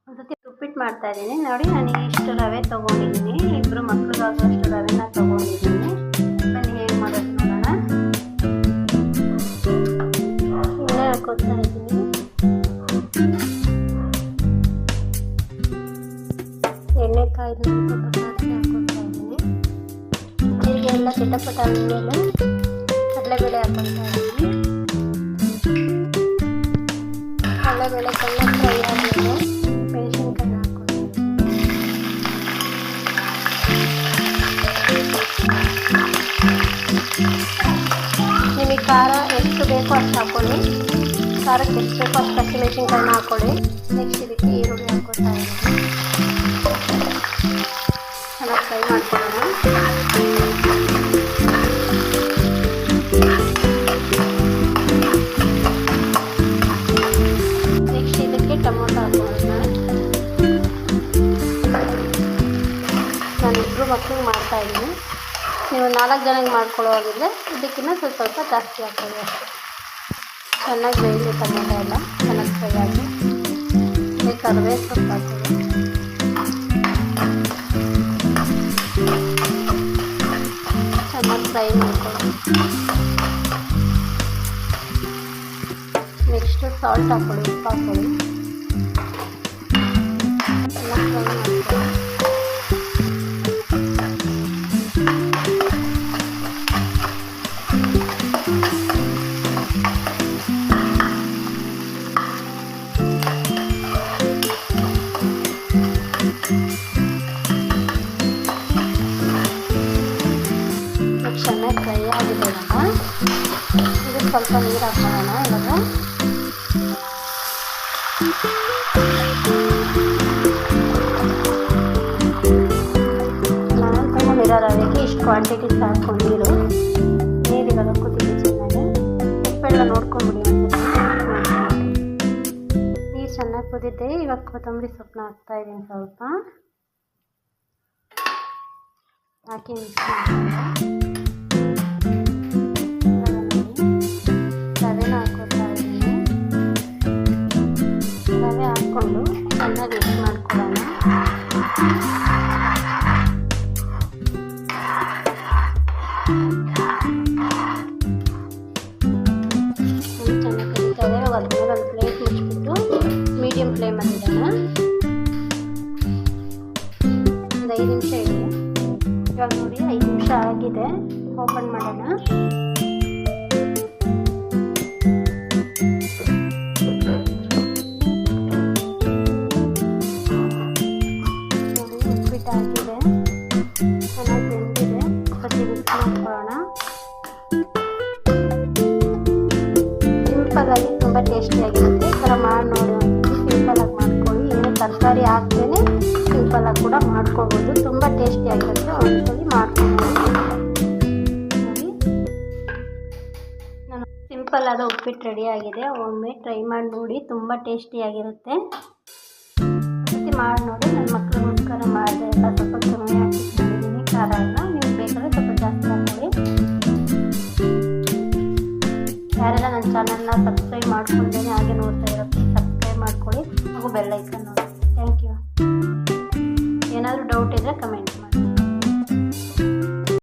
ಒಂದು ಸತಿ ಉಪ್ಪಿಟ್ಟು ಮಾಡ್ತಾಯಿದ್ದೀನಿ ನೋಡಿ. ನಾನು ಇಷ್ಟು ರವೆ ತೊಗೊಂಡಿದ್ದೀನಿ, ಇಬ್ಬರು ಮಕ್ಳಿಗಾಗುವಷ್ಟು ರವೆನ ತೊಗೊಂಡಿದ್ದೀನಿ. ಬನ್ನಿ ಹೇಗೆ ಮಾಡೋದು ನೋಡೋಣ. ಎಣ್ಣೆ ಹಾಕೋತಾ ಇದ್ದೀನಿ. ಎಣ್ಣೆ ಕಾಯ್ದು ಸ್ವಲ್ಪ ಸಾಸಿವೆ ಹಾಕೋತಾ ಇದ್ದೀನಿ. ಜೀರಿಗೆ ಎಲ್ಲ ಚಿಟಪಟ ಆದಮೇಲೆ ಕಡಲೆಬೇಳೆ ಹಾಕೋತಾ ಇದ್ದೀನಿ. ಕಡಲೆಬೇಳೆ ಚೆನ್ನಾಗಿ ಫ್ರೈ ಆದಮೇಲೆ ಮೆಣಸಿನ್ಕಾಯಿ ಹಾಕ್ಕೊಳ್ತೀನಿ. ನಿಮಗೆ ಖಾರ ಎಷ್ಟು ಬೇಕೋ ಅಷ್ಟು ಹಾಕ್ಕೊಳ್ಳಿ. ಖಾರಕ್ಕೆ ಎಷ್ಟು ಬೇಕೋ ಅಷ್ಟು ಹಸಿಮೆಣಸಿನ್ಕಾಯಿನ ಹಾಕ್ಕೊಳ್ಳಿ. ನೆಕ್ಸ್ಟ್ ಇದಕ್ಕೆ ಈರುಳ್ಳಿ ಹಾಕ್ಕೊಳ್ತಾ ಇದ್ದೀನಿ. ಚೆನ್ನಾಗಿ ಫ್ರೈ ಮಾಡ್ಕೊಳ್ಳೋಣ. ನೆಕ್ಸ್ಟ್ ಇದಕ್ಕೆ ಟೊಮೊಟೊ ಹಾಕೋಣ. ನಾನು ಇಬ್ಬರು ಮಕ್ಕಳಿಗೆ ಮಾಡ್ತಾಯಿದ್ದೀನಿ. ನೀವು 4 ಜನಕ್ಕೆ ಮಾಡ್ಕೊಳ್ಳೋವಾಗಿದ್ದರೆ ಇದಕ್ಕಿಂತ ಸ್ವಲ್ಪ ಜಾಸ್ತಿ ಹಾಕ್ಕೊಳ್ಳಿ ಅಷ್ಟೇ. ಚೆನ್ನಾಗಿ ಬೇಯಲಿ ಟೊಮೊಟೊ ಎಲ್ಲ ಚೆನ್ನಾಗಿ ಫ್ರೈ ಆಗಿ. ಬೇಕಾದ್ರೆ ಸ್ವಲ್ಪ ಹಾಕ್ಕೊಳ್ಳಿ. ಚೆನ್ನಾಗಿ ಫ್ರೈ ಮಾಡ್ಕೊಳ್ಳಿ. ನೆಕ್ಸ್ಟು ಸಾಲ್ಟ್ ಹಾಕ್ಕೊಳ್ಳಿ, ಉಪ್ಪು ಹಾಕ್ಕೊಳ್ಳಿ. ಚೆನ್ನಾಗಿ ಫ್ರೈ ಮಾಡ್ಕೊಳ್ಳಿ. ಚೆನ್ನಾಗಿ ಫ್ರೈ ಆಗಿದೆ ಇವಾಗ. ಇದಕ್ಕೆ ಸ್ವಲ್ಪ ನೀರು ಹಾಕೋಣ. ಇವಾಗ ನಾನು ತಗೊಂಡಿರೋ ರವೆಗೆ ಇಷ್ಟು ಕ್ವಾಂಟಿಟಿ ಸಾಕು ನೀರು. ಇವಾಗ ಕುದಿಲಿ ಚೆನ್ನಾಗಿ. ಉಪ್ಪೆಲ್ಲ ನೋಡ್ಕೊಂಡ್ಬಿಡಿ. ನೀರು ಚೆನ್ನಾಗಿ ಕುದಿದೆ. ಇವಾಗ ಕೊತ್ತಂಬರಿ ಸೊಪ್ಪನ್ನ ಹಾಕ್ತಾಯಿದ್ದೀನಿ. ಸ್ವಲ್ಪ ಹಾಕಿ ಮಿಕ್ಸ್ ಮಾಡ್ಕೊಂಡು ರವೆನ ಹಾಕೋತಾ ಇದ್ದೀನಿ. ರವೆ ಹಾಕ್ಕೊಂಡು ಚೆನ್ನಾಗಿ ಮಿಕ್ಸ್ ಮಾಡ್ಕೊಳ್ಳೋಣ. ಚೆನ್ನಾಗಿ ಕಲಿತಾ ಇದೆ. ಅದ್ಮೇಲೆ ಒಂದು ಪ್ಲೇಟ್ ಮುಚ್ಚಿಬಿಟ್ಟು ಮೀಡಿಯಮ್ ಫ್ಲೇಮಲ್ಲಿ ಇಡೋಣ. ಒಂದು 5 ನಿಮಿಷ ಇಡಿ. ಇವಾಗ ನೋಡಿ 5 ನಿಮಿಷ ಆಗಿದೆ. ಓಪನ್ ಮಾಡೋಣ. ನೋಡಿ ಉಪ್ಪಿಟ್ಟು ಆಗಿದೆ, ಚೆನ್ನಾಗಿ ಬೆಂದಿದೆ. ಸ್ವಲ್ಪ ಮಿಕ್ಸ್ ಮಾಡ್ಕೊಳ್ಳೋಣ. ಸಿಂಪಲ್ಲಾಗಿ ತುಂಬ ಟೇಸ್ಟಿಯಾಗಿರುತ್ತೆ. ಈ ಥರ ಮಾಡಿ ನೋಡಿ. ಸಿಂಪಲ್ಲಾಗಿ ಮಾಡ್ಕೊಳ್ಳಿ. ಏನು ತರಕಾರಿ ಹಾಕ್ತೇನೆ ಸಿಂಪಲ್ಲಾಗಿ ಕೂಡ ಮಾಡ್ಕೋಬೋದು. ತುಂಬ ಟೇಸ್ಟಿಯಾಗಿರುತ್ತೆ. ಒಂದ್ಸಲಿ ಮಾಡ್ಕೊಬೋದು. ನೋಡಿ ನಾನು ಸಿಂಪಲ್ ಆದ ಉಪ್ಪಿಟ್ಟು ರೆಡಿಯಾಗಿದೆ. ಒಮ್ಮೆ ಟ್ರೈ ಮಾಡಿ ನೋಡಿ. ತುಂಬ ಟೇಸ್ಟಿಯಾಗಿರುತ್ತೆ. ರೀತಿ ಮಾಡಿ ನೋಡಿ. ನನ್ನ ಮಕ್ಕಳಿಗೋಸ್ಕರ ಮಾಡಿದೆ. ಎಲ್ಲ ಸ್ವಲ್ಪ ಕಮ್ಮಿ ಹಾಕಿ ಮಾಡಿದ್ದೀನಿ ಖಾರ ಎಲ್ಲ. ನೀವು ಬೇಕಾದರೆ ಸ್ವಲ್ಪ ಜಾಸ್ತಿ ಹಾಕೊಳ್ಳಿ. ಯಾರೆಲ್ಲ ನನ್ನ ಚಾನಲ್ನ